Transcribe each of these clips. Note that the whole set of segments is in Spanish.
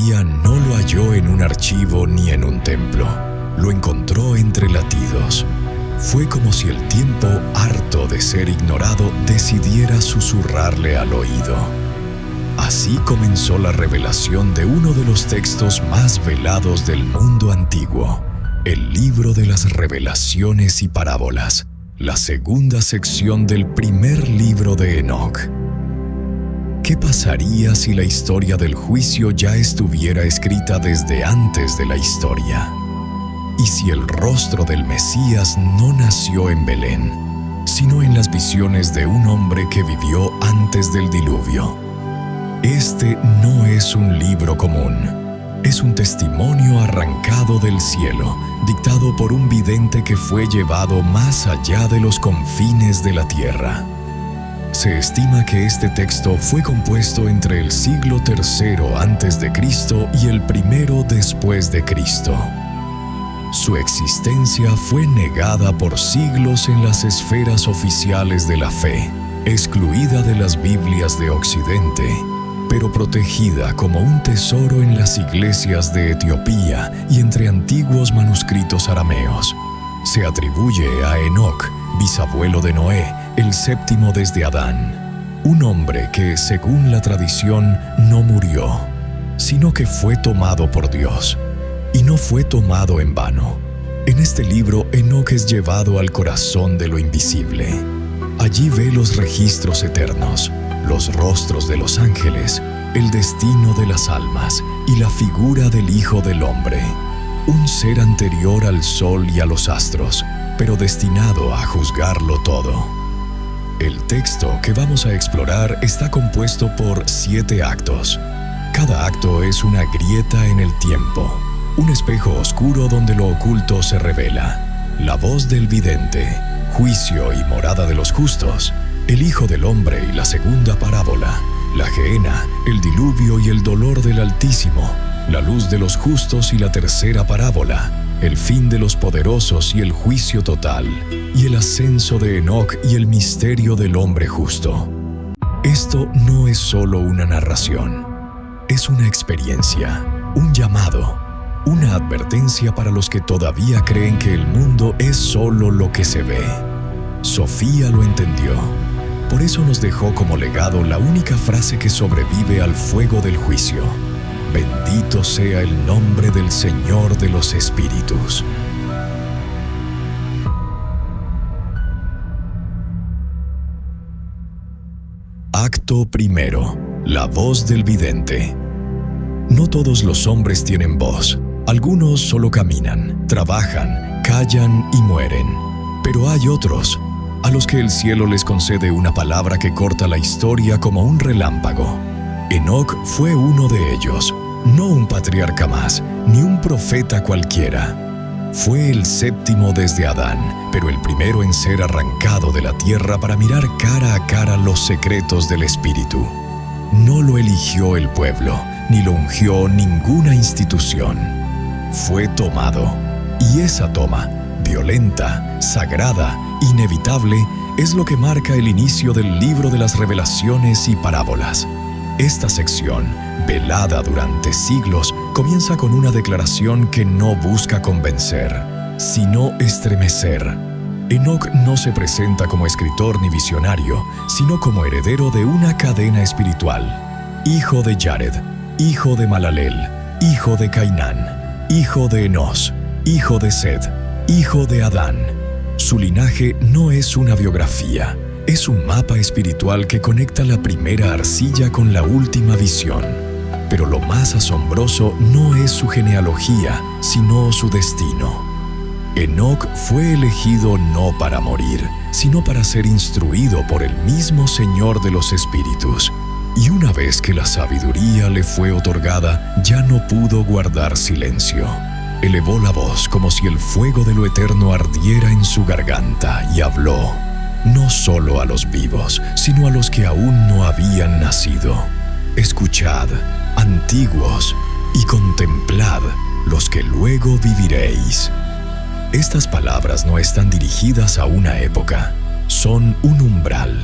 Sofía no lo halló en un archivo ni en un templo. Lo encontró entre latidos. Fue como si el tiempo, harto de ser ignorado, decidiera susurrarle al oído. Así comenzó la revelación de uno de los textos más velados del mundo antiguo, el libro de las revelaciones y parábolas, la segunda sección del primer libro de Enoc. ¿Qué pasaría si la historia del juicio ya estuviera escrita desde antes de la historia? ¿Y si el rostro del Mesías no nació en Belén, sino en las visiones de un hombre que vivió antes del diluvio? Este no es un libro común. Es un testimonio arrancado del cielo, dictado por un vidente que fue llevado más allá de los confines de la tierra. Se estima que este texto fue compuesto entre el siglo III a.C. y el I después de Cristo. Su existencia fue negada por siglos en las esferas oficiales de la fe, excluida de las Biblias de Occidente, pero protegida como un tesoro en las iglesias de Etiopía y entre antiguos manuscritos arameos. Se atribuye a Enoc, bisabuelo de Noé, el séptimo desde Adán, un hombre que, según la tradición, no murió, sino que fue tomado por Dios. Y no fue tomado en vano. En este libro, Enoc es llevado al corazón de lo invisible. Allí ve los registros eternos, los rostros de los ángeles, el destino de las almas y la figura del Hijo del Hombre, un ser anterior al sol y a los astros, pero destinado a juzgarlo todo. El texto que vamos a explorar está compuesto por 7 actos. Cada acto es una grieta en el tiempo, un espejo oscuro donde lo oculto se revela, la voz del vidente, juicio y morada de los justos, el Hijo del Hombre y la segunda parábola, la gehenna, el diluvio y el dolor del Altísimo, la luz de los justos y la tercera parábola, el fin de los poderosos y el juicio total, y el ascenso de Enoc y el misterio del hombre justo. Esto no es solo una narración, es una experiencia, un llamado, una advertencia para los que todavía creen que el mundo es solo lo que se ve. Sofía lo entendió. Por eso nos dejó como legado la única frase que sobrevive al fuego del juicio: bendito sea el nombre del Señor de los espíritus. Acto primero. La voz del vidente. No todos los hombres tienen voz. Algunos solo caminan, trabajan, callan y mueren. Pero hay otros, a los que el cielo les concede una palabra que corta la historia como un relámpago. Enoc fue uno de ellos, no un patriarca más, ni un profeta cualquiera. Fue el séptimo desde Adán, pero el primero en ser arrancado de la tierra para mirar cara a cara los secretos del Espíritu. No lo eligió el pueblo, ni lo ungió ninguna institución. Fue tomado, y esa toma, violenta, sagrada, inevitable, es lo que marca el inicio del libro de las revelaciones y parábolas. Esta sección, velada durante siglos, comienza con una declaración que no busca convencer, sino estremecer. Enoc no se presenta como escritor ni visionario, sino como heredero de una cadena espiritual. Hijo de Jared, hijo de Malalel, hijo de Cainán, hijo de Enos, hijo de Set, hijo de Adán. Su linaje no es una biografía, es un mapa espiritual que conecta la primera arcilla con la última visión. Pero lo más asombroso no es su genealogía, sino su destino. Enoc fue elegido no para morir, sino para ser instruido por el mismo Señor de los Espíritus. Y una vez que la sabiduría le fue otorgada, ya no pudo guardar silencio. Elevó la voz como si el fuego de lo eterno ardiera en su garganta y habló, no solo a los vivos, sino a los que aún no habían nacido. Escuchad, antiguos, y contemplad los que luego viviréis. Estas palabras no están dirigidas a una época, son un umbral.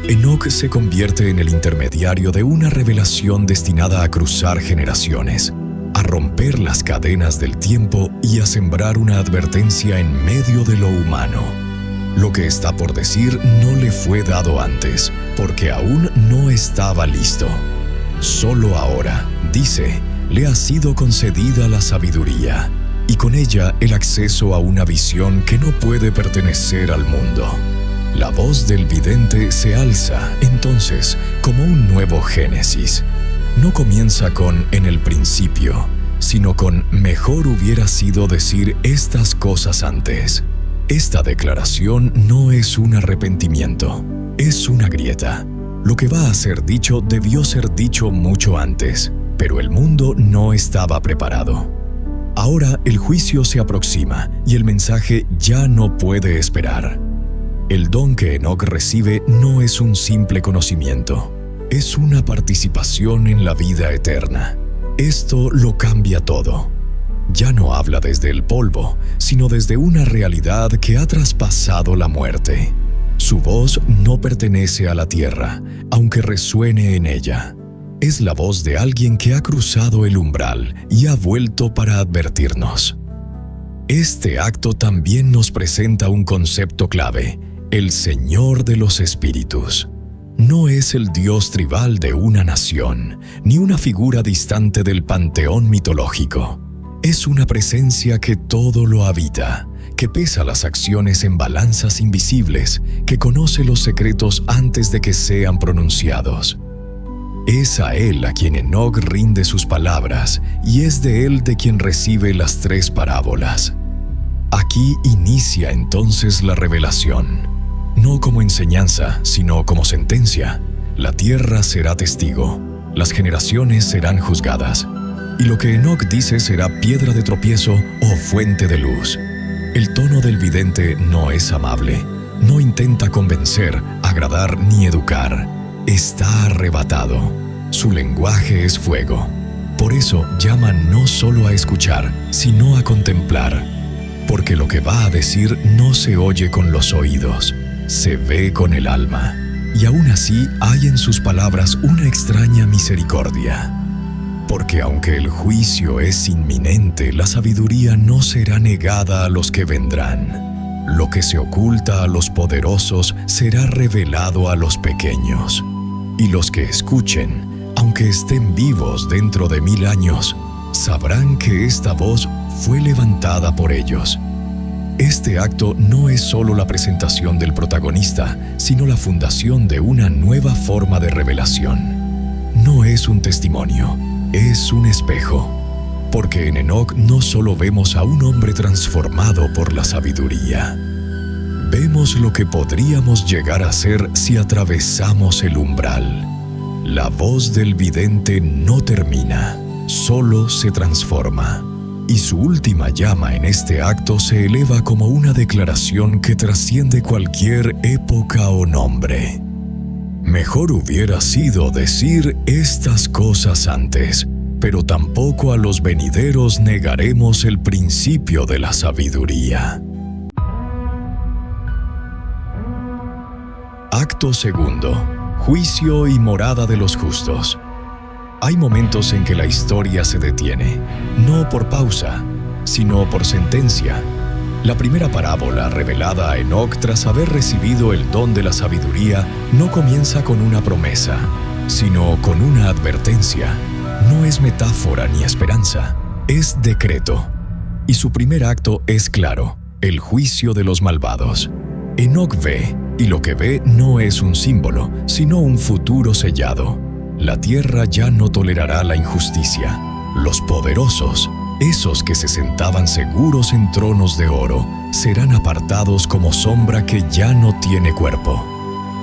Enoc se convierte en el intermediario de una revelación destinada a cruzar generaciones, a romper las cadenas del tiempo y a sembrar una advertencia en medio de lo humano. Lo que está por decir no le fue dado antes, porque aún no estaba listo. Solo ahora, dice, le ha sido concedida la sabiduría, y con ella el acceso a una visión que no puede pertenecer al mundo. La voz del vidente se alza, entonces, como un nuevo Génesis. No comienza con «en el principio», sino con «mejor hubiera sido decir estas cosas antes». Esta declaración no es un arrepentimiento, es una grieta. Lo que va a ser dicho debió ser dicho mucho antes, pero el mundo no estaba preparado. Ahora el juicio se aproxima y el mensaje ya no puede esperar. El don que Enoc recibe no es un simple conocimiento, es una participación en la vida eterna. Esto lo cambia todo. Ya no habla desde el polvo, sino desde una realidad que ha traspasado la muerte. Su voz no pertenece a la tierra, aunque resuene en ella. Es la voz de alguien que ha cruzado el umbral y ha vuelto para advertirnos. Este acto también nos presenta un concepto clave: el Señor de los Espíritus. No es el Dios tribal de una nación, ni una figura distante del panteón mitológico. Es una presencia que todo lo habita, que pesa las acciones en balanzas invisibles, que conoce los secretos antes de que sean pronunciados. Es a Él a quien Enoc rinde sus palabras, y es de Él de quien recibe las 3 parábolas. Aquí inicia entonces la revelación. No como enseñanza, sino como sentencia. La tierra será testigo, las generaciones serán juzgadas, y lo que Enoc dice será piedra de tropiezo o fuente de luz. El tono del vidente no es amable, no intenta convencer, agradar ni educar. Está arrebatado. Su lenguaje es fuego. Por eso llama no solo a escuchar, sino a contemplar. Porque lo que va a decir no se oye con los oídos, se ve con el alma. Y aún así hay en sus palabras una extraña misericordia. Porque aunque el juicio es inminente, la sabiduría no será negada a los que vendrán. Lo que se oculta a los poderosos será revelado a los pequeños. Y los que escuchen, aunque estén vivos dentro de 1000 años, sabrán que esta voz fue levantada por ellos. Este acto no es solo la presentación del protagonista, sino la fundación de una nueva forma de revelación. No es un testimonio, es un espejo. Porque en Enoc no solo vemos a un hombre transformado por la sabiduría. Vemos lo que podríamos llegar a ser si atravesamos el umbral. La voz del vidente no termina, solo se transforma. Y su última llama en este acto se eleva como una declaración que trasciende cualquier época o nombre. Mejor hubiera sido decir estas cosas antes, pero tampoco a los venideros negaremos el principio de la sabiduría. Acto segundo. Juicio y morada de los justos. Hay momentos en que la historia se detiene, no por pausa, sino por sentencia. La primera parábola revelada a Enoc tras haber recibido el don de la sabiduría no comienza con una promesa, sino con una advertencia. No es metáfora ni esperanza, es decreto. Y su primer acto es claro, el juicio de los malvados. Enoc ve, y lo que ve no es un símbolo, sino un futuro sellado. La tierra ya no tolerará la injusticia. Los poderosos, esos que se sentaban seguros en tronos de oro, serán apartados como sombra que ya no tiene cuerpo.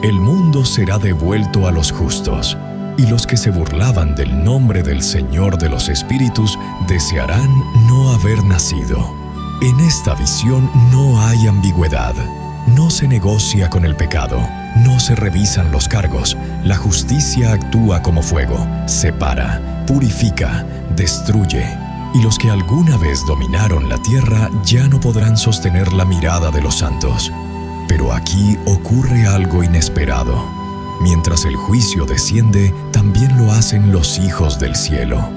El mundo será devuelto a los justos, y los que se burlaban del nombre del Señor de los Espíritus desearán no haber nacido. En esta visión no hay ambigüedad. No se negocia con el pecado, no se revisan los cargos. La justicia actúa como fuego, separa, purifica, destruye. Y los que alguna vez dominaron la tierra ya no podrán sostener la mirada de los santos. Pero aquí ocurre algo inesperado. Mientras el juicio desciende, también lo hacen los hijos del cielo.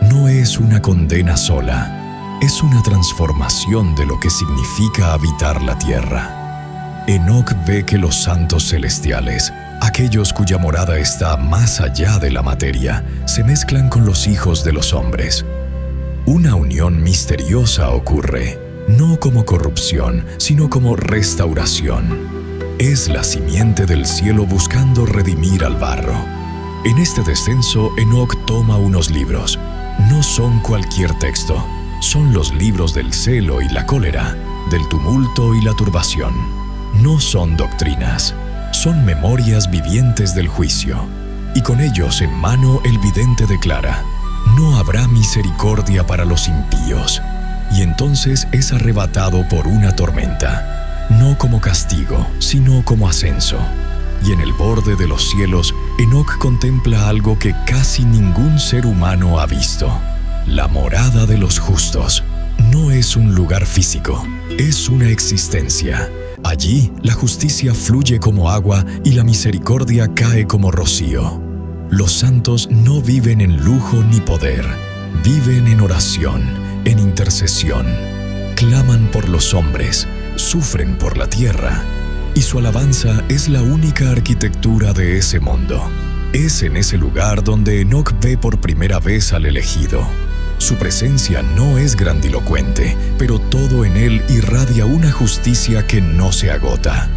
No es una condena sola, es una transformación de lo que significa habitar la tierra. Enoc ve que los santos celestiales, aquellos cuya morada está más allá de la materia, se mezclan con los hijos de los hombres. Una unión misteriosa ocurre, no como corrupción, sino como restauración. Es la simiente del cielo buscando redimir al barro. En este descenso, Enoc toma unos libros. No son cualquier texto, son los libros del celo y la cólera, del tumulto y la turbación. No son doctrinas, son memorias vivientes del juicio. Y con ellos en mano el vidente declara: no habrá misericordia para los impíos. Y entonces es arrebatado por una tormenta. No como castigo, sino como ascenso. Y en el borde de los cielos, Enoc contempla algo que casi ningún ser humano ha visto: la morada de los justos. No es un lugar físico, es una existencia. Allí, la justicia fluye como agua y la misericordia cae como rocío. Los santos no viven en lujo ni poder, viven en oración, en intercesión. Claman por los hombres, sufren por la tierra, y su alabanza es la única arquitectura de ese mundo. Es en ese lugar donde Enoc ve por primera vez al elegido. Su presencia no es grandilocuente, pero todo en él irradia una justicia que no se agota.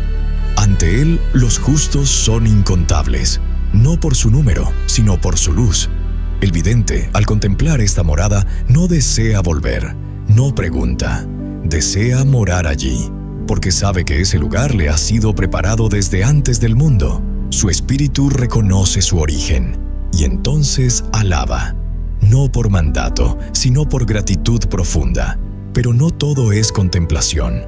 Ante él, los justos son incontables, no por su número, sino por su luz. El vidente, al contemplar esta morada, no desea volver, no pregunta, desea morar allí, porque sabe que ese lugar le ha sido preparado desde antes del mundo. Su espíritu reconoce su origen, y entonces alaba, no por mandato, sino por gratitud profunda. Pero no todo es contemplación.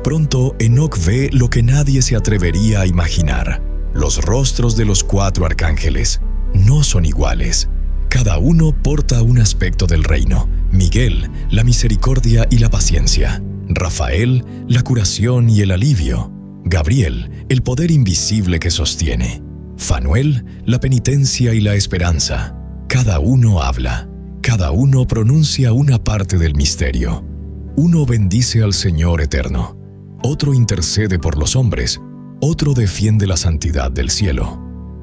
Pronto Enoc ve lo que nadie se atrevería a imaginar. Los rostros de los 4 arcángeles no son iguales. Cada uno porta un aspecto del reino. Miguel, la misericordia y la paciencia. Rafael, la curación y el alivio. Gabriel, el poder invisible que sostiene. Fanuel, la penitencia y la esperanza. Cada uno habla, cada uno pronuncia una parte del misterio. Uno bendice al Señor eterno, otro intercede por los hombres, otro defiende la santidad del cielo,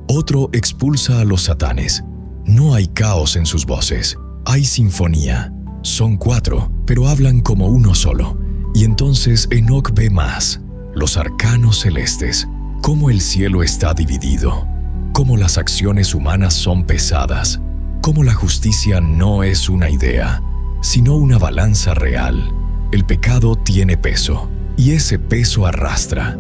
otro expulsa a los satanes. No hay caos en sus voces, hay sinfonía. Son 4, pero hablan como uno solo. Y entonces Enoc ve más, los arcanos celestes, cómo el cielo está dividido, cómo las acciones humanas son pesadas, cómo la justicia no es una idea, sino una balanza real. El pecado tiene peso, y ese peso arrastra.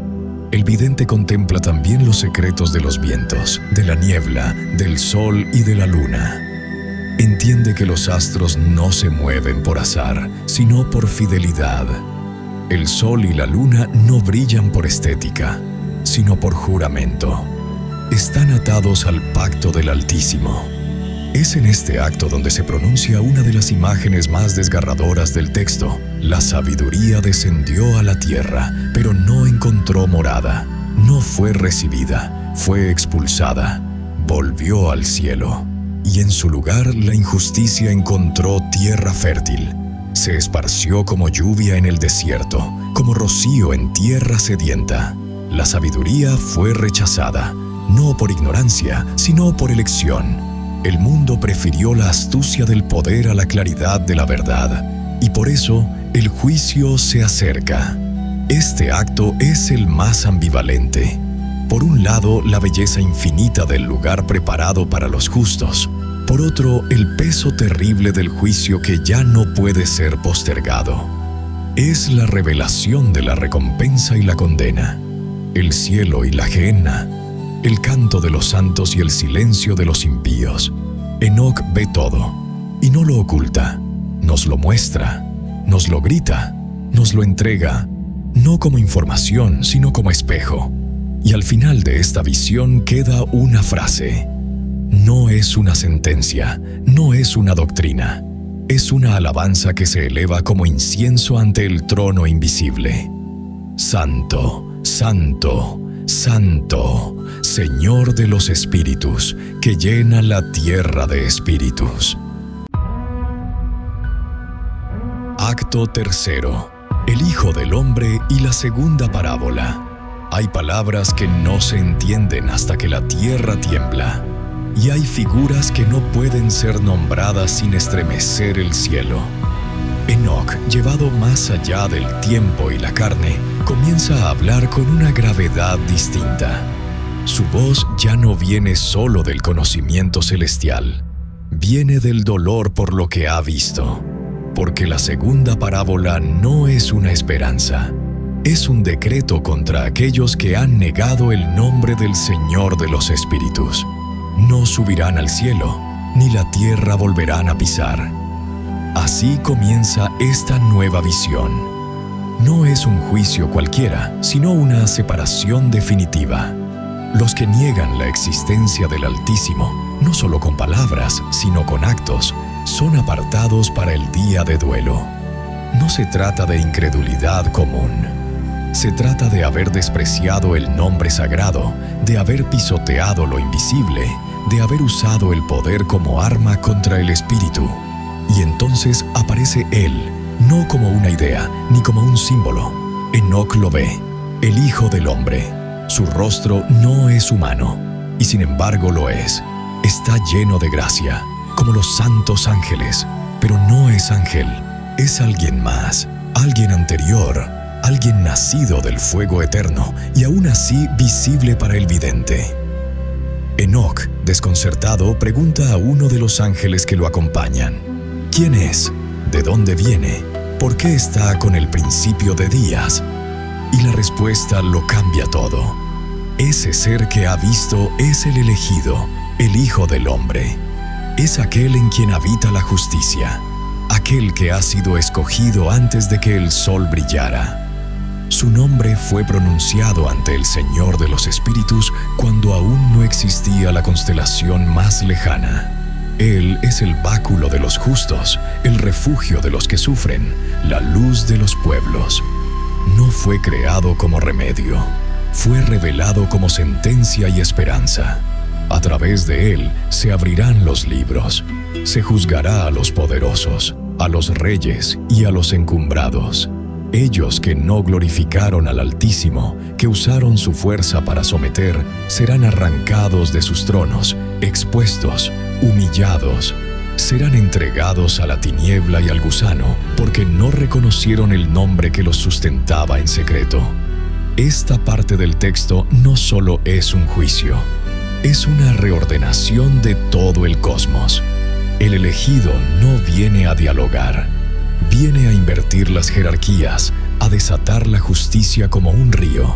El vidente contempla también los secretos de los vientos, de la niebla, del sol y de la luna. Entiende que los astros no se mueven por azar, sino por fidelidad. El sol y la luna no brillan por estética, sino por juramento. Están atados al pacto del Altísimo. Es en este acto donde se pronuncia una de las imágenes más desgarradoras del texto. La sabiduría descendió a la tierra, pero no encontró morada. No fue recibida, fue expulsada. Volvió al cielo. Y en su lugar la injusticia encontró tierra fértil. Se esparció como lluvia en el desierto, como rocío en tierra sedienta. La sabiduría fue rechazada, no por ignorancia, sino por elección. El mundo prefirió la astucia del poder a la claridad de la verdad, y por eso el juicio se acerca. Este acto es el más ambivalente. Por un lado, la belleza infinita del lugar preparado para los justos. Por otro, el peso terrible del juicio que ya no puede ser postergado. Es la revelación de la recompensa y la condena, el cielo y la gehenna, el canto de los santos y el silencio de los impíos. Enoc ve todo, y no lo oculta, nos lo muestra, nos lo grita, nos lo entrega, no como información, sino como espejo. Y al final de esta visión queda una frase. No es una sentencia, no es una doctrina. Es una alabanza que se eleva como incienso ante el trono invisible. Santo, santo, santo, Señor de los espíritus, que llena la tierra de espíritus. Acto tercero. El Hijo del Hombre y la segunda parábola. Hay palabras que no se entienden hasta que la tierra tiembla, y hay figuras que no pueden ser nombradas sin estremecer el cielo. Enoc, llevado más allá del tiempo y la carne, comienza a hablar con una gravedad distinta. Su voz ya no viene solo del conocimiento celestial, viene del dolor por lo que ha visto. Porque la segunda parábola no es una esperanza, es un decreto contra aquellos que han negado el nombre del Señor de los Espíritus. No subirán al cielo, ni la tierra volverán a pisar. Así comienza esta nueva visión. No es un juicio cualquiera, sino una separación definitiva. Los que niegan la existencia del Altísimo, no solo con palabras, sino con actos, son apartados para el día de duelo. No se trata de incredulidad común. Se trata de haber despreciado el nombre sagrado, de haber pisoteado lo invisible, de haber usado el poder como arma contra el espíritu. Y entonces aparece Él, no como una idea, ni como un símbolo. Enoc lo ve, el Hijo del Hombre. Su rostro no es humano, y sin embargo lo es. Está lleno de gracia, como los santos ángeles, pero no es ángel, es alguien más, alguien anterior, alguien nacido del fuego eterno y aún así visible para el vidente. Enoc, desconcertado, pregunta a uno de los ángeles que lo acompañan: ¿quién es? ¿De dónde viene? ¿Por qué está con el principio de días? Y la respuesta lo cambia todo. Ese ser que ha visto es el elegido, el Hijo del Hombre. Es aquel en quien habita la justicia, aquel que ha sido escogido antes de que el sol brillara. Su nombre fue pronunciado ante el Señor de los Espíritus cuando aún no existía la constelación más lejana. Él es el báculo de los justos, el refugio de los que sufren, la luz de los pueblos. No fue creado como remedio, fue revelado como sentencia y esperanza. A través de él se abrirán los libros, se juzgará a los poderosos, a los reyes y a los encumbrados. Ellos que no glorificaron al Altísimo, que usaron su fuerza para someter, serán arrancados de sus tronos, expuestos, humillados. Serán entregados a la tiniebla y al gusano, porque no reconocieron el nombre que los sustentaba en secreto. Esta parte del texto no solo es un juicio, es una reordenación de todo el cosmos. El elegido no viene a dialogar, viene a invertir las jerarquías, a desatar la justicia como un río.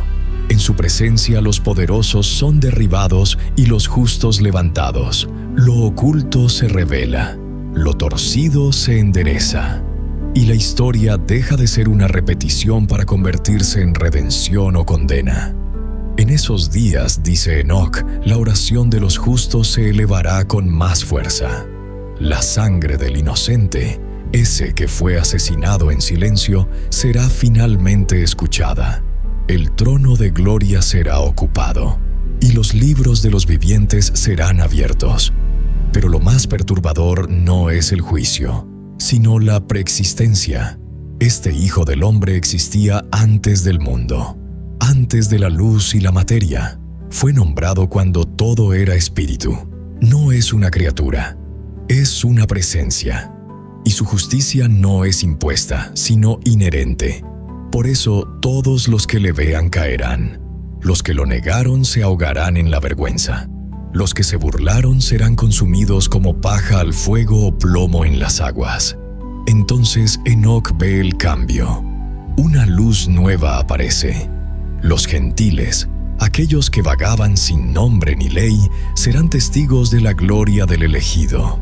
En su presencia los poderosos son derribados y los justos levantados. Lo oculto se revela, lo torcido se endereza, y la historia deja de ser una repetición para convertirse en redención o condena. En esos días, dice Enoc, la oración de los justos se elevará con más fuerza. La sangre del inocente, ese que fue asesinado en silencio, será finalmente escuchada. El trono de gloria será ocupado, y los libros de los vivientes serán abiertos. Pero lo más perturbador no es el juicio, sino la preexistencia. Este Hijo del Hombre existía antes del mundo, antes de la luz y la materia. Fue nombrado cuando todo era espíritu. No es una criatura, es una presencia. Y su justicia no es impuesta, sino inherente. Por eso todos los que le vean caerán. Los que lo negaron se ahogarán en la vergüenza. Los que se burlaron serán consumidos como paja al fuego o plomo en las aguas. Entonces Enoc ve el cambio. Una luz nueva aparece. Los gentiles, aquellos que vagaban sin nombre ni ley, serán testigos de la gloria del elegido.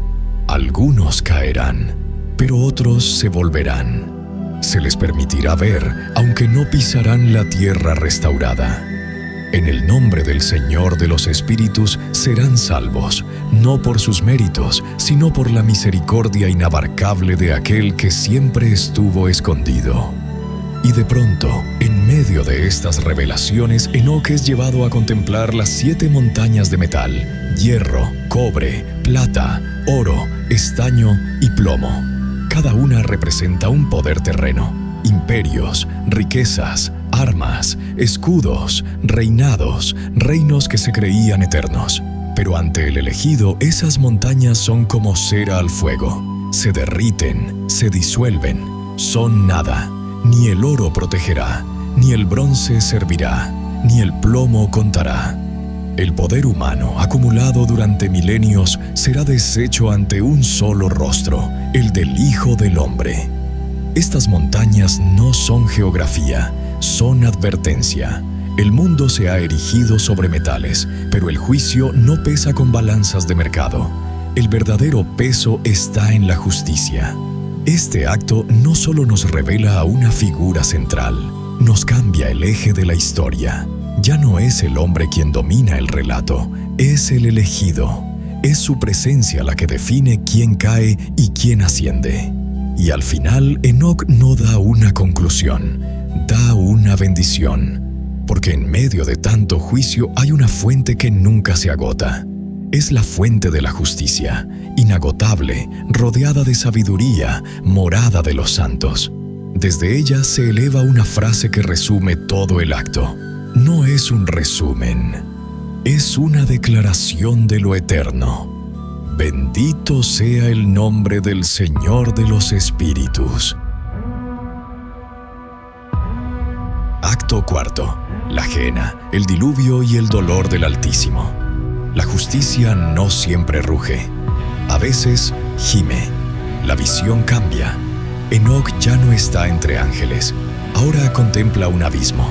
Algunos caerán, pero otros se volverán. Se les permitirá ver, aunque no pisarán la tierra restaurada. En el nombre del Señor de los Espíritus serán salvos, no por sus méritos, sino por la misericordia inabarcable de aquel que siempre estuvo escondido. Y de pronto, en medio de estas revelaciones, Enoc es llevado a contemplar las 7 montañas de metal: hierro, cobre, plata, oro, estaño y plomo. Cada una representa un poder terreno: imperios, riquezas, armas, escudos, reinados, reinos que se creían eternos. Pero ante el elegido, esas montañas son como cera al fuego. Se derriten, se disuelven, son nada. Ni el oro protegerá, ni el bronce servirá, ni el plomo contará. El poder humano, acumulado durante milenios, será deshecho ante un solo rostro, el del Hijo del Hombre. Estas montañas no son geografía, son advertencia. El mundo se ha erigido sobre metales, pero el juicio no pesa con balanzas de mercado. El verdadero peso está en la justicia. Este acto no solo nos revela a una figura central, nos cambia el eje de la historia. Ya no es el hombre quien domina el relato, es el elegido. Es su presencia la que define quién cae y quién asciende. Y al final, Enoc no da una conclusión, da una bendición. Porque en medio de tanto juicio hay una fuente que nunca se agota. Es la fuente de la justicia, inagotable, rodeada de sabiduría, morada de los santos. Desde ella se eleva una frase que resume todo el acto. No es un resumen, es una declaración de lo eterno. Bendito sea el nombre del Señor de los Espíritus. Acto cuarto. La gehenna, el diluvio y el dolor del Altísimo. La justicia no siempre ruge. A veces gime. La visión cambia. Enoc ya no está entre ángeles. Ahora contempla un abismo.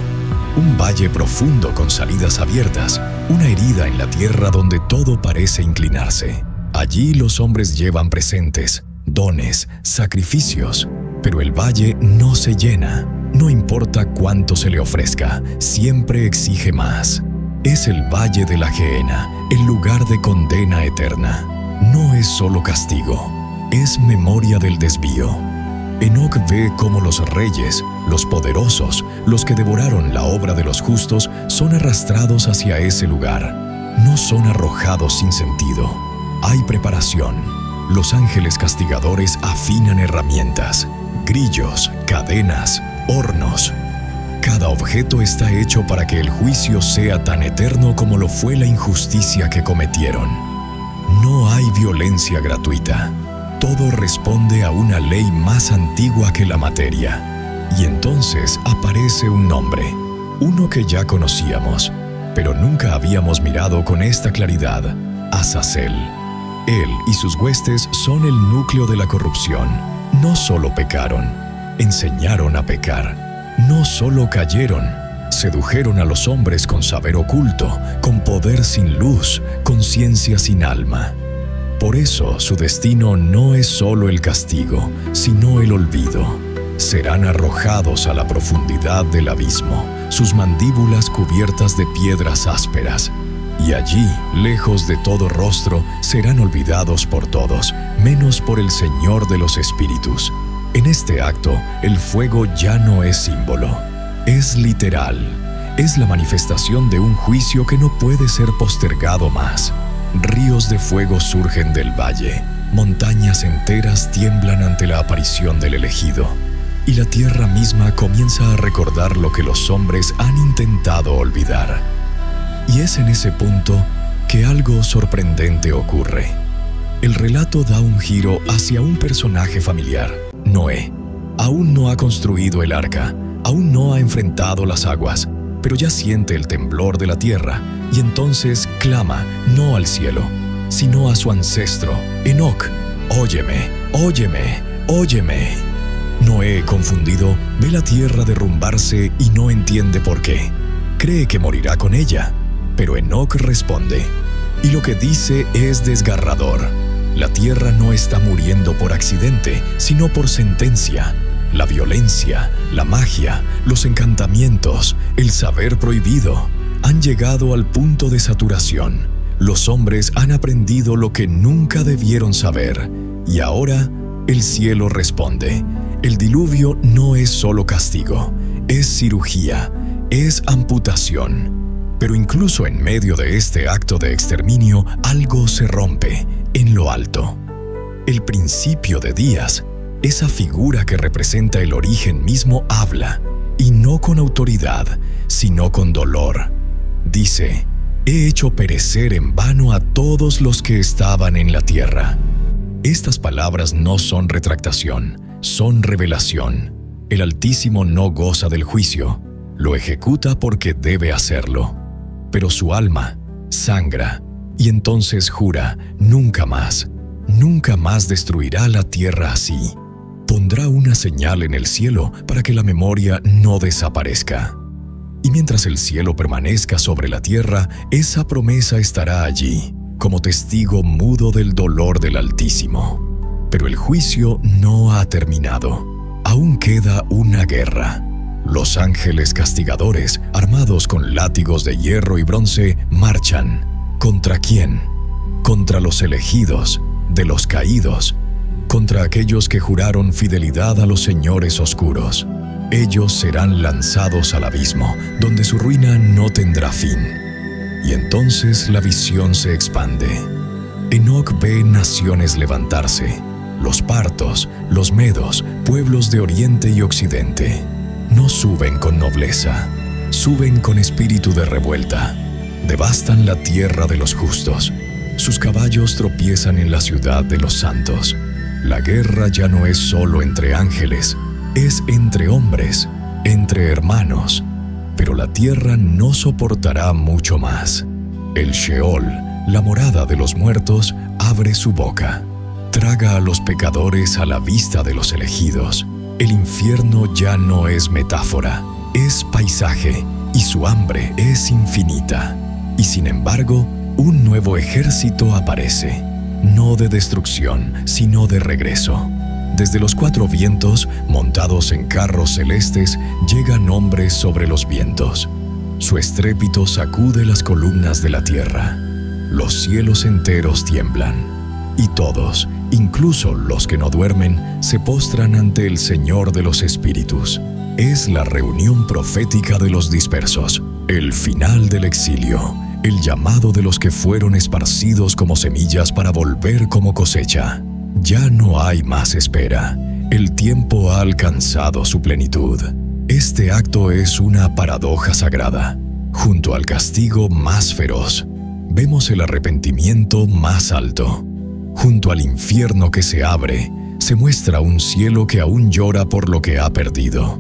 Un valle profundo con salidas abiertas. Una herida en la tierra donde todo parece inclinarse. Allí los hombres llevan presentes, dones, sacrificios. Pero el valle no se llena. No importa cuánto se le ofrezca, siempre exige más. Es el valle de la gehenna, el lugar de condena eterna. No es solo castigo, es memoria del desvío. Enoc ve cómo los reyes, los poderosos, los que devoraron la obra de los justos, son arrastrados hacia ese lugar. No son arrojados sin sentido. Hay preparación. Los ángeles castigadores afinan herramientas, grillos, cadenas, hornos. Cada objeto está hecho para que el juicio sea tan eterno como lo fue la injusticia que cometieron. No hay violencia gratuita. Todo responde a una ley más antigua que la materia. Y entonces aparece un nombre, uno que ya conocíamos, pero nunca habíamos mirado con esta claridad: Azazel. Él y sus huestes son el núcleo de la corrupción. No solo pecaron, enseñaron a pecar. No solo cayeron, sedujeron a los hombres con saber oculto, con poder sin luz, con ciencia sin alma. Por eso su destino no es solo el castigo, sino el olvido. Serán arrojados a la profundidad del abismo, sus mandíbulas cubiertas de piedras ásperas. Y allí, lejos de todo rostro, serán olvidados por todos, menos por el Señor de los Espíritus. En este acto, el fuego ya no es símbolo, es literal. Es la manifestación de un juicio que no puede ser postergado más. Ríos de fuego surgen del valle, montañas enteras tiemblan ante la aparición del elegido, y la tierra misma comienza a recordar lo que los hombres han intentado olvidar. Y es en ese punto que algo sorprendente ocurre. El relato da un giro hacia un personaje familiar, Noé. Aún no ha construido el arca, aún no ha enfrentado las aguas, pero ya siente el temblor de la tierra, y entonces clama no al cielo, sino a su ancestro, Enoc: «Óyeme, óyeme, óyeme». Noé, confundido, ve la tierra derrumbarse y no entiende por qué. Cree que morirá con ella, pero Enoc responde, y lo que dice es desgarrador. La tierra no está muriendo por accidente, sino por sentencia. La violencia, la magia, los encantamientos, el saber prohibido han llegado al punto de saturación. Los hombres han aprendido lo que nunca debieron saber, y ahora el cielo responde. El diluvio no es solo castigo, es cirugía, es amputación. Pero incluso en medio de este acto de exterminio, algo se rompe en lo alto. El principio de días, esa figura que representa el origen mismo, habla, y no con autoridad, sino con dolor. Dice: «He hecho perecer en vano a todos los que estaban en la tierra». Estas palabras no son retractación, son revelación. El Altísimo no goza del juicio, lo ejecuta porque debe hacerlo. Pero su alma sangra, y entonces jura: nunca más destruirá la tierra así. Pondrá una señal en el cielo para que la memoria no desaparezca. Y mientras el cielo permanezca sobre la tierra, esa promesa estará allí, como testigo mudo del dolor del Altísimo. Pero el juicio no ha terminado. Aún queda una guerra. Los ángeles castigadores, armados con látigos de hierro y bronce, marchan. ¿Contra quién? Contra los elegidos, de los caídos, contra aquellos que juraron fidelidad a los señores oscuros. Ellos serán lanzados al abismo, donde su ruina no tendrá fin. Y entonces la visión se expande. Enoc ve naciones levantarse, los partos, los medos, pueblos de oriente y occidente. No suben con nobleza, suben con espíritu de revuelta. Devastan la tierra de los justos. Sus caballos tropiezan en la ciudad de los santos. La guerra ya no es solo entre ángeles, es entre hombres, entre hermanos. Pero la tierra no soportará mucho más. El Sheol, la morada de los muertos, abre su boca. Traga a los pecadores a la vista de los elegidos. El infierno ya no es metáfora, es paisaje, y su hambre es infinita. Y sin embargo, un nuevo ejército aparece, no de destrucción, sino de regreso. Desde los cuatro vientos, montados en carros celestes, llegan hombres sobre los vientos. Su estrépito sacude las columnas de la tierra. Los cielos enteros tiemblan. Y todos, incluso los que no duermen, se postran ante el Señor de los espíritus. Es la reunión profética de los dispersos, el final del exilio, el llamado de los que fueron esparcidos como semillas para volver como cosecha. Ya no hay más espera. El tiempo ha alcanzado su plenitud. Este acto es una paradoja sagrada. Junto al castigo más feroz, vemos el arrepentimiento más alto. Junto al infierno que se abre, se muestra un cielo que aún llora por lo que ha perdido.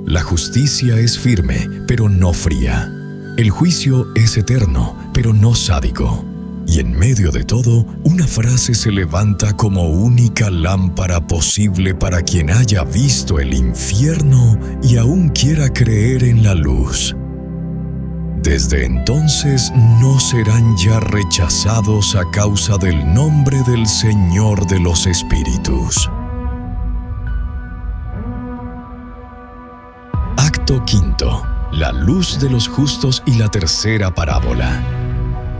La justicia es firme, pero no fría. El juicio es eterno, pero no sádico. Y en medio de todo, una frase se levanta como única lámpara posible para quien haya visto el infierno y aún quiera creer en la luz. Desde entonces no serán ya rechazados a causa del nombre del Señor de los Espíritus. Acto quinto. La luz de los justos y la tercera parábola.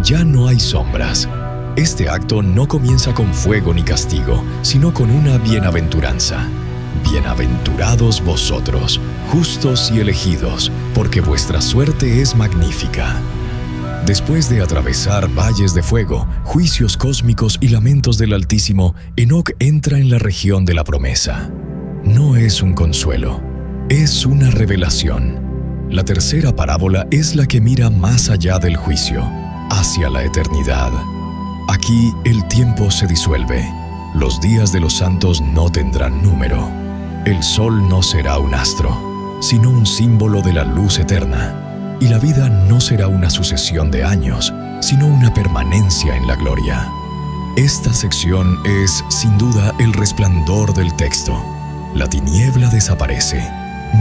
Ya no hay sombras. Este acto no comienza con fuego ni castigo, sino con una bienaventuranza. Bienaventurados vosotros, justos y elegidos, porque vuestra suerte es magnífica. Después de atravesar valles de fuego, juicios cósmicos y lamentos del Altísimo, Enoc entra en la región de la promesa. No es un consuelo, es una revelación. La tercera parábola es la que mira más allá del juicio, hacia la eternidad. Aquí el tiempo se disuelve. Los días de los santos no tendrán número. El sol no será un astro, sino un símbolo de la luz eterna. Y la vida no será una sucesión de años, sino una permanencia en la gloria. Esta sección es, sin duda, el resplandor del texto. La tiniebla desaparece,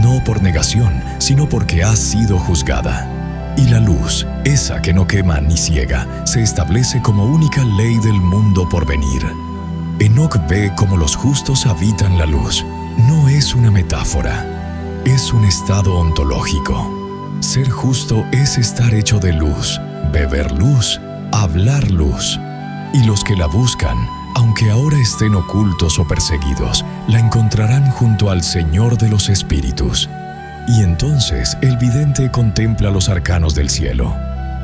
no por negación, sino porque ha sido juzgada. Y la luz, esa que no quema ni ciega, se establece como única ley del mundo por venir. Enoc ve cómo los justos habitan la luz. No es una metáfora, es un estado ontológico. Ser justo es estar hecho de luz, beber luz, hablar luz. Y los que la buscan, aunque ahora estén ocultos o perseguidos, la encontrarán junto al Señor de los Espíritus. Y entonces el vidente contempla los arcanos del cielo.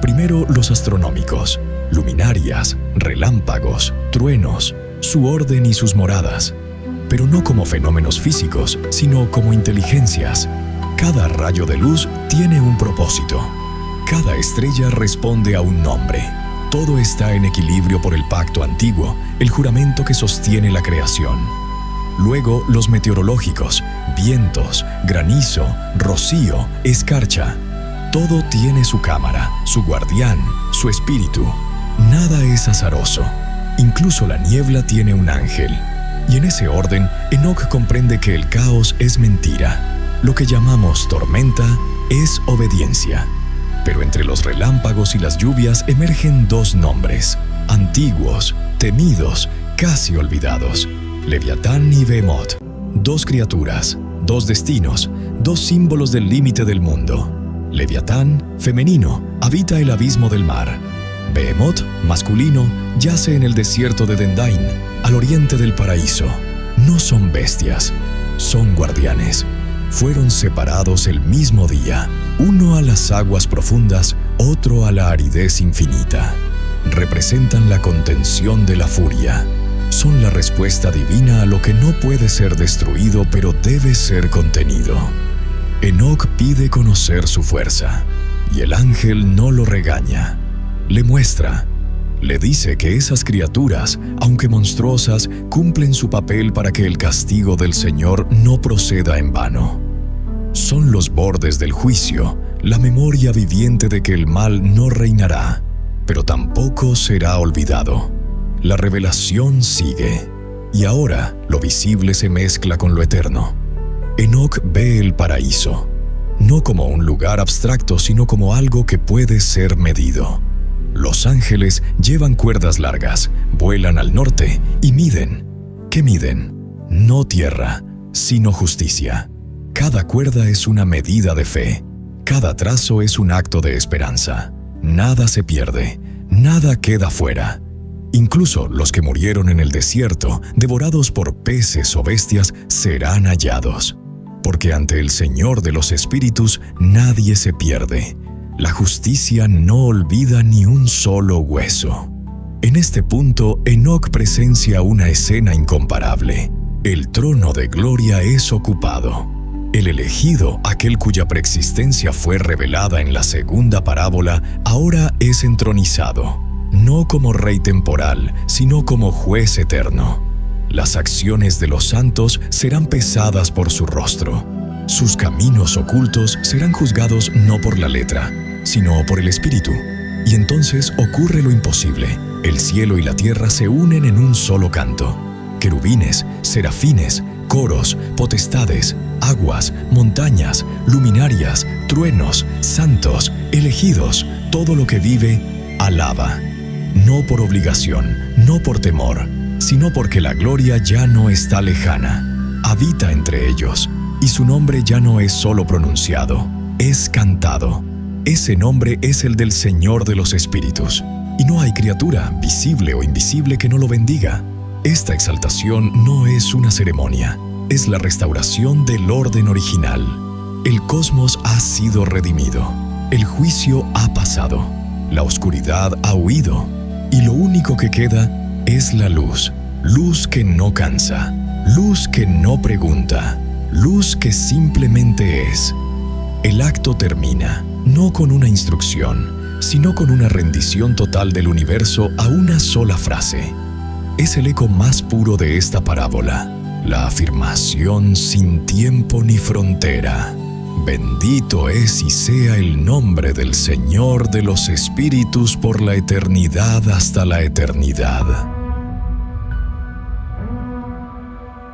Primero los astronómicos, luminarias, relámpagos, truenos, su orden y sus moradas. Pero no como fenómenos físicos, sino como inteligencias. Cada rayo de luz tiene un propósito. Cada estrella responde a un nombre. Todo está en equilibrio por el pacto antiguo, el juramento que sostiene la creación. Luego los meteorológicos, vientos, granizo, rocío, escarcha. Todo tiene su cámara, su guardián, su espíritu. Nada es azaroso. Incluso la niebla tiene un ángel. Y en ese orden, Enoc comprende que el caos es mentira. Lo que llamamos tormenta es obediencia. Pero entre los relámpagos y las lluvias emergen dos nombres, antiguos, temidos, casi olvidados: Leviatán y Behemoth. Dos criaturas, dos destinos, dos símbolos del límite del mundo. Leviatán, femenino, habita el abismo del mar. Behemoth, masculino, yace en el desierto de Dendain, al oriente del paraíso. No son bestias, son guardianes. Fueron separados el mismo día, uno a las aguas profundas, otro a la aridez infinita. Representan la contención de la furia. Son la respuesta divina a lo que no puede ser destruido, pero debe ser contenido. Enoc pide conocer su fuerza, y el ángel no lo regaña. Le muestra. Le dice que esas criaturas, aunque monstruosas, cumplen su papel para que el castigo del Señor no proceda en vano. Son los bordes del juicio, la memoria viviente de que el mal no reinará, pero tampoco será olvidado. La revelación sigue, y ahora lo visible se mezcla con lo eterno. Enoc ve el paraíso, no como un lugar abstracto, sino como algo que puede ser medido. Los ángeles llevan cuerdas largas, vuelan al norte y miden. ¿Qué miden? No tierra, sino justicia. Cada cuerda es una medida de fe. Cada trazo es un acto de esperanza. Nada se pierde, nada queda fuera. Incluso los que murieron en el desierto, devorados por peces o bestias, serán hallados. Porque ante el Señor de los espíritus nadie se pierde. La justicia no olvida ni un solo hueso. En este punto, Enoc presencia una escena incomparable. El trono de gloria es ocupado. El elegido, aquel cuya preexistencia fue revelada en la segunda parábola, ahora es entronizado, no como rey temporal, sino como juez eterno. Las acciones de los santos serán pesadas por su rostro. Sus caminos ocultos serán juzgados no por la letra, sino por el Espíritu. Y entonces ocurre lo imposible. El cielo y la tierra se unen en un solo canto. Querubines, serafines, coros, potestades, aguas, montañas, luminarias, truenos, santos, elegidos, todo lo que vive, alaba. No por obligación, no por temor, sino porque la gloria ya no está lejana. Habita entre ellos, y su nombre ya no es solo pronunciado, es cantado. Ese nombre es el del Señor de los Espíritus, y no hay criatura, visible o invisible, que no lo bendiga. Esta exaltación no es una ceremonia, es la restauración del orden original. El cosmos ha sido redimido, el juicio ha pasado, la oscuridad ha huido, y lo único que queda es la luz, luz que no cansa, luz que no pregunta, luz que simplemente es. El acto termina, no con una instrucción, sino con una rendición total del universo a una sola frase. Es el eco más puro de esta parábola, la afirmación sin tiempo ni frontera. Bendito es y sea el nombre del Señor de los Espíritus por la eternidad hasta la eternidad.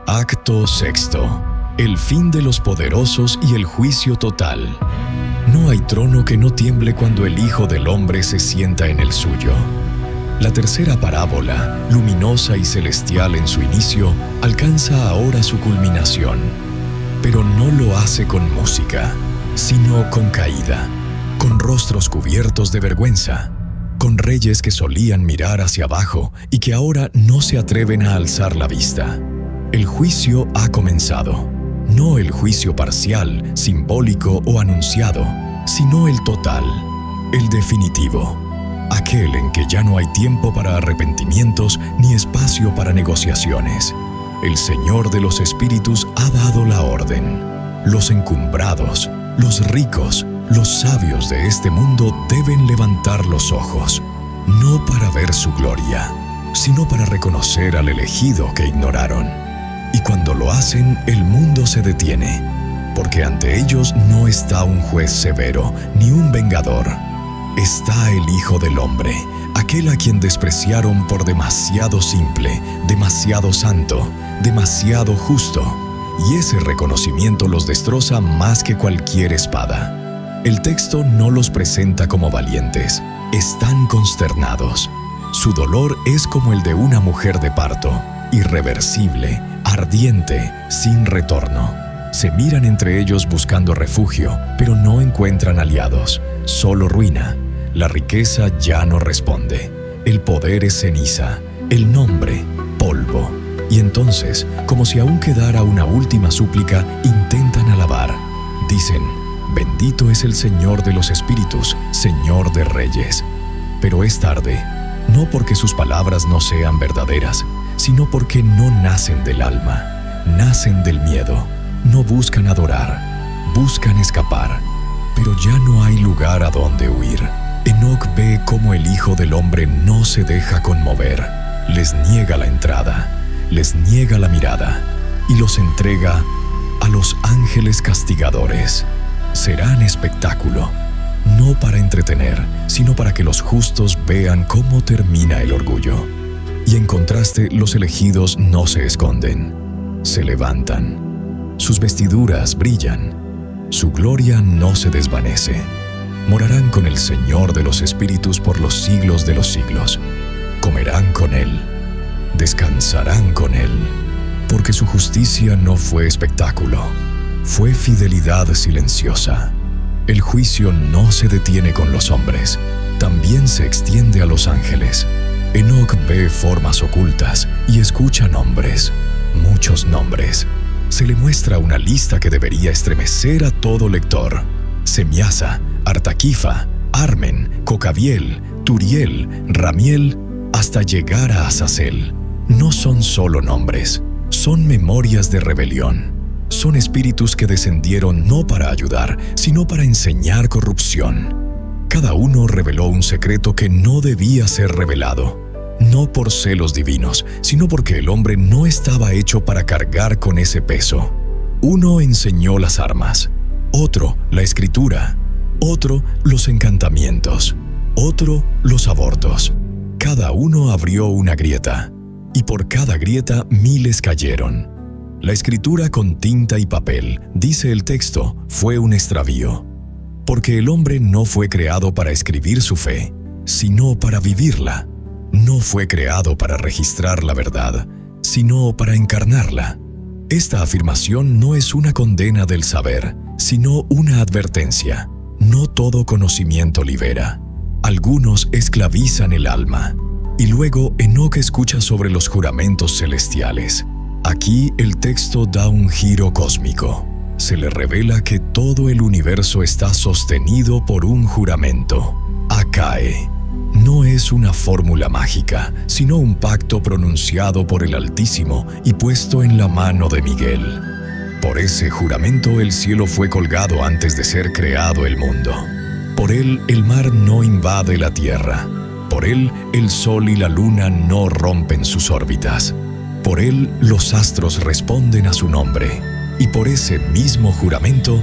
Acto sexto. El fin de los poderosos y el juicio total. No hay trono que no tiemble cuando el Hijo del Hombre se sienta en el suyo. La tercera parábola, luminosa y celestial en su inicio, alcanza ahora su culminación. Pero no lo hace con música, sino con caída, con rostros cubiertos de vergüenza, con reyes que solían mirar hacia abajo y que ahora no se atreven a alzar la vista. El juicio ha comenzado. no el juicio parcial, simbólico o anunciado, sino el total, el definitivo, aquel en que ya no hay tiempo para arrepentimientos ni espacio para negociaciones. El Señor de los Espíritus ha dado la orden. Los encumbrados, los ricos, los sabios de este mundo deben levantar los ojos, no para ver su gloria, sino para reconocer al elegido que ignoraron. Y cuando lo hacen, el mundo se detiene, porque ante ellos no está un juez severo ni un vengador. Está el Hijo del Hombre, aquel a quien despreciaron por demasiado simple, demasiado santo, demasiado justo, y ese reconocimiento los destroza más que cualquier espada. El texto no los presenta como valientes, están consternados. Su dolor es como el de una mujer de parto, irreversible, ardiente, sin retorno. Se miran entre ellos buscando refugio, pero no encuentran aliados, solo ruina. La riqueza ya no responde, el poder es ceniza, el nombre, polvo. Y entonces, como si aún quedara una última súplica, intentan alabar. Dicen: bendito es el Señor de los Espíritus, Señor de Reyes. Pero es tarde, no porque sus palabras no sean verdaderas, sino porque no nacen del alma, nacen del miedo. No buscan adorar, buscan escapar, pero ya no hay lugar a donde huir. Enoc ve cómo el Hijo del Hombre no se deja conmover, les niega la entrada, les niega la mirada y los entrega a los ángeles castigadores. Serán espectáculo, no para entretener, sino para que los justos vean cómo termina el orgullo. Y en contraste, los elegidos no se esconden, se levantan. Sus vestiduras brillan, su gloria no se desvanece. Morarán con el Señor de los Espíritus por los siglos de los siglos. Comerán con Él, descansarán con Él, porque su justicia no fue espectáculo, fue fidelidad silenciosa. El juicio no se detiene con los hombres, también se extiende a los ángeles. Enoc ve formas ocultas y escucha nombres, muchos nombres. Se le muestra una lista que debería estremecer a todo lector. Semiasa, Artaquifa, Armen, Cocabiel, Turiel, Ramiel, hasta llegar a Azazel. No son solo nombres, son memorias de rebelión. Son espíritus que descendieron no para ayudar, sino para enseñar corrupción. Cada uno reveló un secreto que no debía ser revelado, no por celos divinos, sino porque el hombre no estaba hecho para cargar con ese peso. Uno enseñó las armas, otro la escritura, otro los encantamientos, otro los abortos. Cada uno abrió una grieta, y por cada grieta miles cayeron. La escritura con tinta y papel, dice el texto, fue un extravío, porque el hombre no fue creado para escribir su fe, sino para vivirla. No fue creado para registrar la verdad, sino para encarnarla. Esta afirmación no es una condena del saber, sino una advertencia. No todo conocimiento libera. Algunos esclavizan el alma. Y luego Enoc escucha sobre los juramentos celestiales. Aquí el texto da un giro cósmico. Se le revela que todo el universo está sostenido por un juramento. Acae. No es una fórmula mágica, sino un pacto pronunciado por el Altísimo y puesto en la mano de Miguel. Por ese juramento el cielo fue colgado antes de ser creado el mundo. Por él el mar no invade la tierra. Por él el sol y la luna no rompen sus órbitas. Por él los astros responden a su nombre. Y por ese mismo juramento,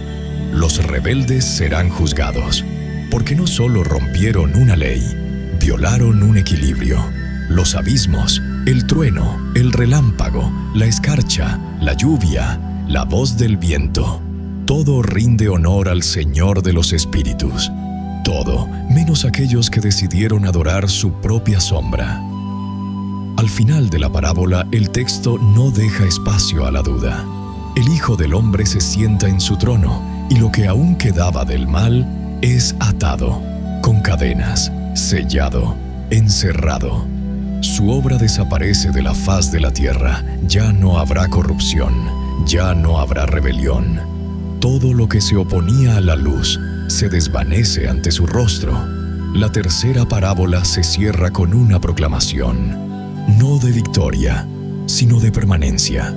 los rebeldes serán juzgados. Porque no solo rompieron una ley, violaron un equilibrio. Los abismos, el trueno, el relámpago, la escarcha, la lluvia, la voz del viento. Todo rinde honor al Señor de los Espíritus. Todo, menos aquellos que decidieron adorar su propia sombra. Al final de la parábola, el texto no deja espacio a la duda. El Hijo del Hombre se sienta en su trono, y lo que aún quedaba del mal es atado, con cadenas, sellado, encerrado. Su obra desaparece de la faz de la tierra, ya no habrá corrupción, ya no habrá rebelión. Todo lo que se oponía a la luz se desvanece ante su rostro. La tercera parábola se cierra con una proclamación, no de victoria, sino de permanencia.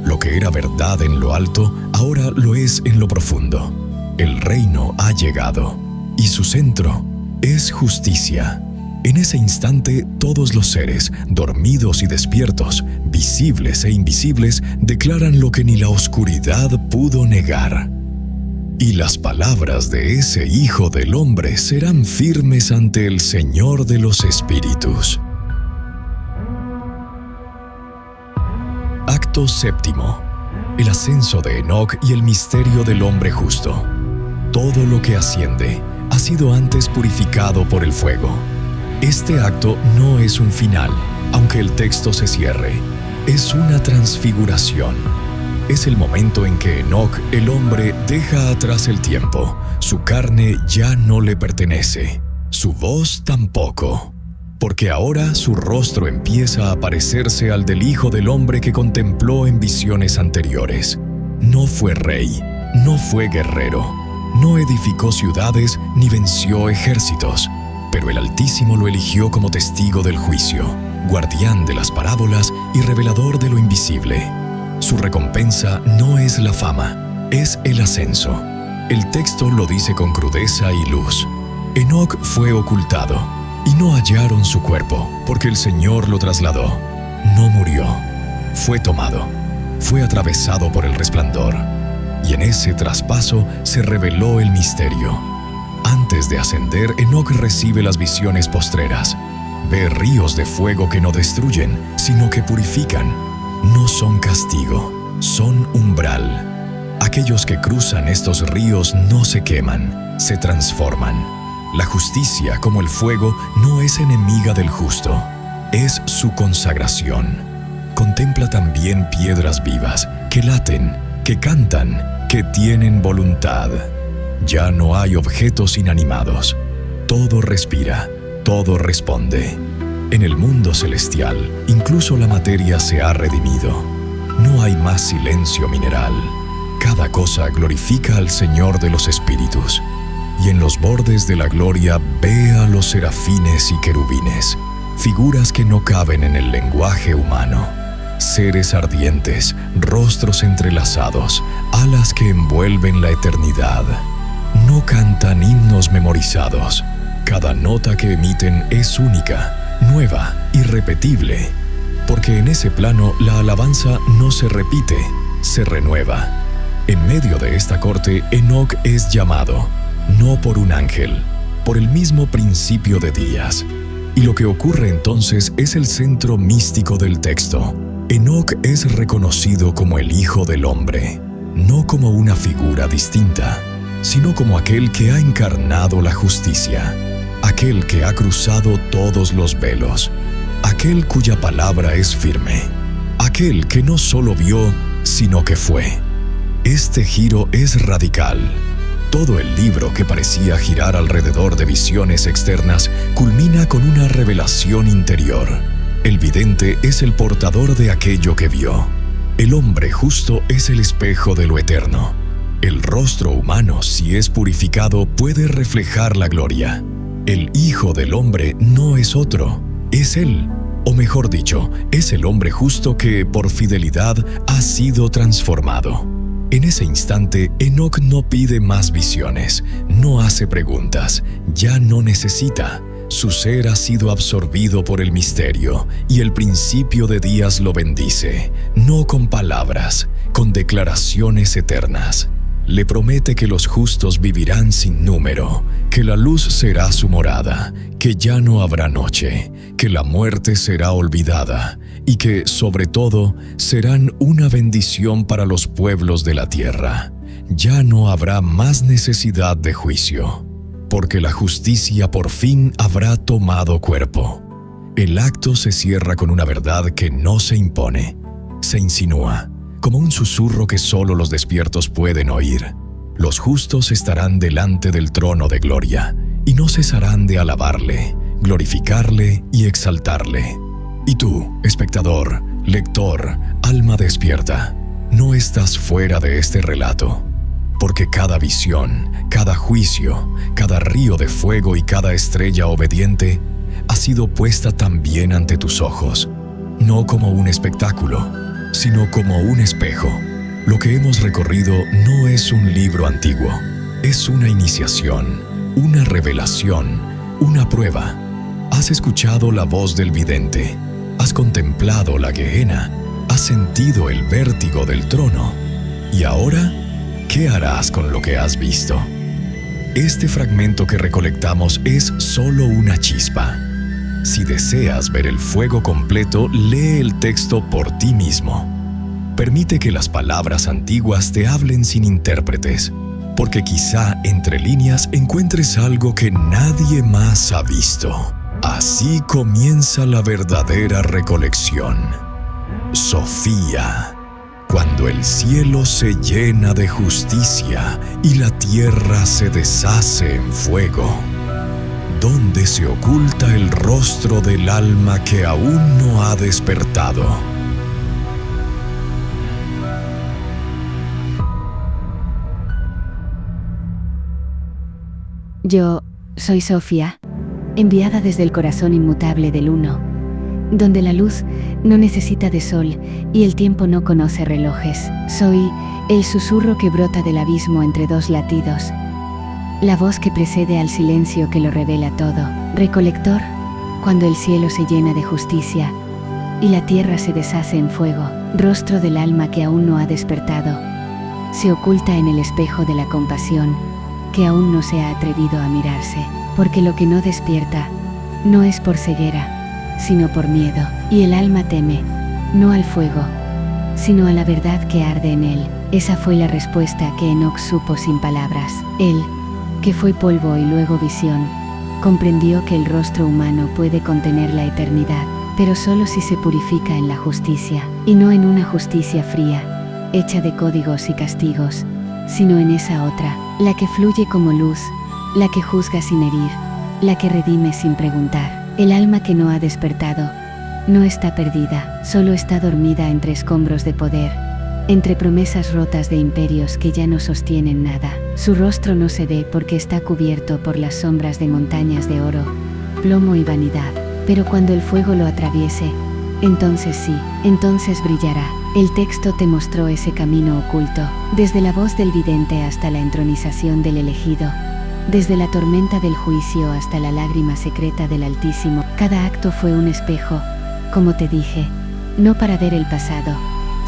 Lo que era verdad en lo alto, ahora lo es en lo profundo. El reino ha llegado, y su centro es justicia. En ese instante, todos los seres, dormidos y despiertos, visibles e invisibles, declaran lo que ni la oscuridad pudo negar. Y las palabras de ese Hijo del Hombre serán firmes ante el Señor de los Espíritus. Acto séptimo. El ascenso de Enoc y el misterio del hombre justo. Todo lo que asciende ha sido antes purificado por el fuego. Este acto no es un final, aunque el texto se cierre. Es una transfiguración. Es el momento en que Enoc, el hombre, deja atrás el tiempo. Su carne ya no le pertenece. Su voz tampoco. Porque ahora su rostro empieza a parecerse al del Hijo del Hombre que contempló en visiones anteriores. No fue rey, no fue guerrero, no edificó ciudades ni venció ejércitos, pero el Altísimo lo eligió como testigo del juicio, guardián de las parábolas y revelador de lo invisible. Su recompensa no es la fama, es el ascenso. El texto lo dice con crudeza y luz. Enoc fue ocultado, y no hallaron su cuerpo, porque el Señor lo trasladó. No murió, fue tomado, fue atravesado por el resplandor, y en ese traspaso se reveló el misterio. Antes de ascender, Enoc recibe las visiones postreras. Ve ríos de fuego que no destruyen, sino que purifican. No son castigo, son umbral. Aquellos que cruzan estos ríos no se queman, se transforman. La justicia, como el fuego, no es enemiga del justo, es su consagración. Contempla también piedras vivas, que laten, que cantan, que tienen voluntad. Ya no hay objetos inanimados. Todo respira, todo responde. En el mundo celestial, incluso la materia se ha redimido. No hay más silencio mineral. Cada cosa glorifica al Señor de los espíritus. Y en los bordes de la gloria ve a los serafines y querubines, figuras que no caben en el lenguaje humano, seres ardientes, rostros entrelazados, alas que envuelven la eternidad. No cantan himnos memorizados. Cada nota que emiten es única, nueva, irrepetible, porque en ese plano la alabanza no se repite, se renueva. En medio de esta corte, Enoc es llamado, no por un ángel, por el mismo principio de días. Y lo que ocurre entonces es el centro místico del texto. Enoc es reconocido como el Hijo del Hombre, no como una figura distinta, sino como aquel que ha encarnado la justicia, aquel que ha cruzado todos los velos, aquel cuya palabra es firme, aquel que no solo vio, sino que fue. Este giro es radical. Todo el libro, que parecía girar alrededor de visiones externas, culmina con una revelación interior. El vidente es el portador de aquello que vio. El hombre justo es el espejo de lo eterno. El rostro humano, si es purificado, puede reflejar la gloria. El Hijo del Hombre no es otro, es Él. O mejor dicho, es el hombre justo que, por fidelidad, ha sido transformado. En ese instante, Enoc no pide más visiones, no hace preguntas, ya no necesita. Su ser ha sido absorbido por el misterio, y el principio de días lo bendice, no con palabras, con declaraciones eternas. Le promete que los justos vivirán sin número, que la luz será su morada, que ya no habrá noche, que la muerte será olvidada, y que, sobre todo, serán una bendición para los pueblos de la tierra. Ya no habrá más necesidad de juicio, porque la justicia por fin habrá tomado cuerpo. El acto se cierra con una verdad que no se impone, se insinúa, como un susurro que solo los despiertos pueden oír. Los justos estarán delante del trono de gloria, y no cesarán de alabarle, glorificarle y exaltarle. Y tú, espectador, lector, alma despierta, no estás fuera de este relato, porque cada visión, cada juicio, cada río de fuego y cada estrella obediente ha sido puesta también ante tus ojos, no como un espectáculo, sino como un espejo. Lo que hemos recorrido no es un libro antiguo, es una iniciación, una revelación, una prueba. Has escuchado la voz del vidente, has contemplado la Gehenna, has sentido el vértigo del trono. ¿Y ahora qué harás con lo que has visto? Este fragmento que recolectamos es solo una chispa. Si deseas ver el fuego completo, lee el texto por ti mismo. Permite que las palabras antiguas te hablen sin intérpretes, porque quizá entre líneas encuentres algo que nadie más ha visto. Así comienza la verdadera recolección. Sofía, cuando el cielo se llena de justicia y la tierra se deshace en fuego, ¿dónde se oculta el rostro del alma que aún no ha despertado? Yo soy Sofía, enviada desde el corazón inmutable del Uno, donde la luz no necesita de sol y el tiempo no conoce relojes. Soy el susurro que brota del abismo entre dos latidos, la voz que precede al silencio que lo revela todo. Recolector, cuando el cielo se llena de justicia y la tierra se deshace en fuego, rostro del alma que aún no ha despertado, se oculta en el espejo de la compasión que aún no se ha atrevido a mirarse, porque lo que no despierta no es por ceguera, sino por miedo, y el alma teme, no al fuego, sino a la verdad que arde en él. Esa fue la respuesta que Enoc supo sin palabras. Él, que fue polvo y luego visión, comprendió que el rostro humano puede contener la eternidad, pero solo si se purifica en la justicia, y no en una justicia fría, hecha de códigos y castigos, sino en esa otra, la que fluye como luz, la que juzga sin herir, la que redime sin preguntar. El alma que no ha despertado no está perdida, solo está dormida entre escombros de poder, entre promesas rotas de imperios que ya no sostienen nada. Su rostro no se ve porque está cubierto por las sombras de montañas de oro, plomo y vanidad, pero cuando el fuego lo atraviese, entonces sí, entonces brillará. El texto te mostró ese camino oculto, desde la voz del vidente hasta la entronización del elegido, desde la tormenta del juicio hasta la lágrima secreta del Altísimo. Cada acto fue un espejo, como te dije, no para ver el pasado,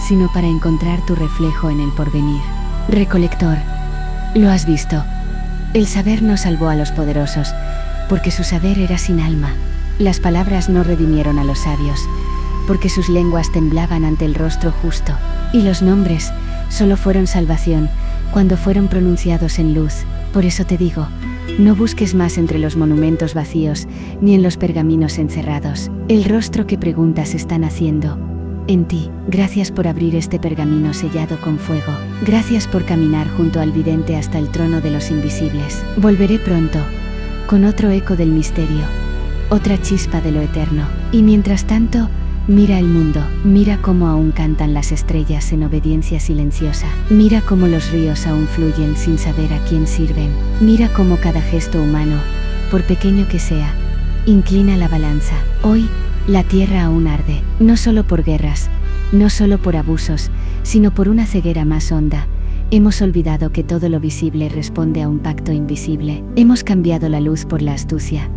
sino para encontrar tu reflejo en el porvenir. Recolector, lo has visto. El saber no salvó a los poderosos, porque su saber era sin alma. Las palabras no redimieron a los sabios, porque sus lenguas temblaban ante el rostro justo, y los nombres solo fueron salvación cuando fueron pronunciados en luz. Por eso te digo, no busques más entre los monumentos vacíos, ni en los pergaminos encerrados. El rostro que preguntas está naciendo en ti. Gracias por abrir este pergamino sellado con fuego. Gracias por caminar junto al vidente hasta el trono de los invisibles. Volveré pronto, con otro eco del misterio, otra chispa de lo eterno. Y mientras tanto, mira el mundo, mira cómo aún cantan las estrellas en obediencia silenciosa. Mira cómo los ríos aún fluyen sin saber a quién sirven. Mira cómo cada gesto humano, por pequeño que sea, inclina la balanza. Hoy, la tierra aún arde, no solo por guerras, no solo por abusos, sino por una ceguera más honda. Hemos olvidado que todo lo visible responde a un pacto invisible. Hemos cambiado la luz por la astucia,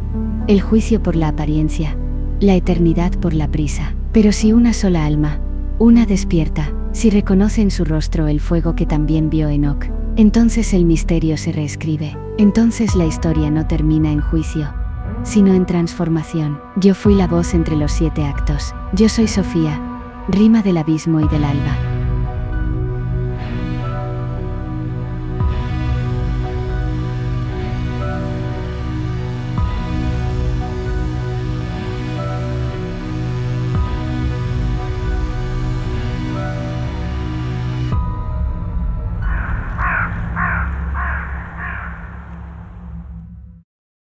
el juicio por la apariencia, la eternidad por la prisa. Pero si una sola alma, una despierta, si reconoce en su rostro el fuego que también vio Enoc, entonces el misterio se reescribe. Entonces la historia no termina en juicio, sino en transformación. Yo fui la voz entre los 7 actos. Yo soy Sofía, rima del abismo y del alba.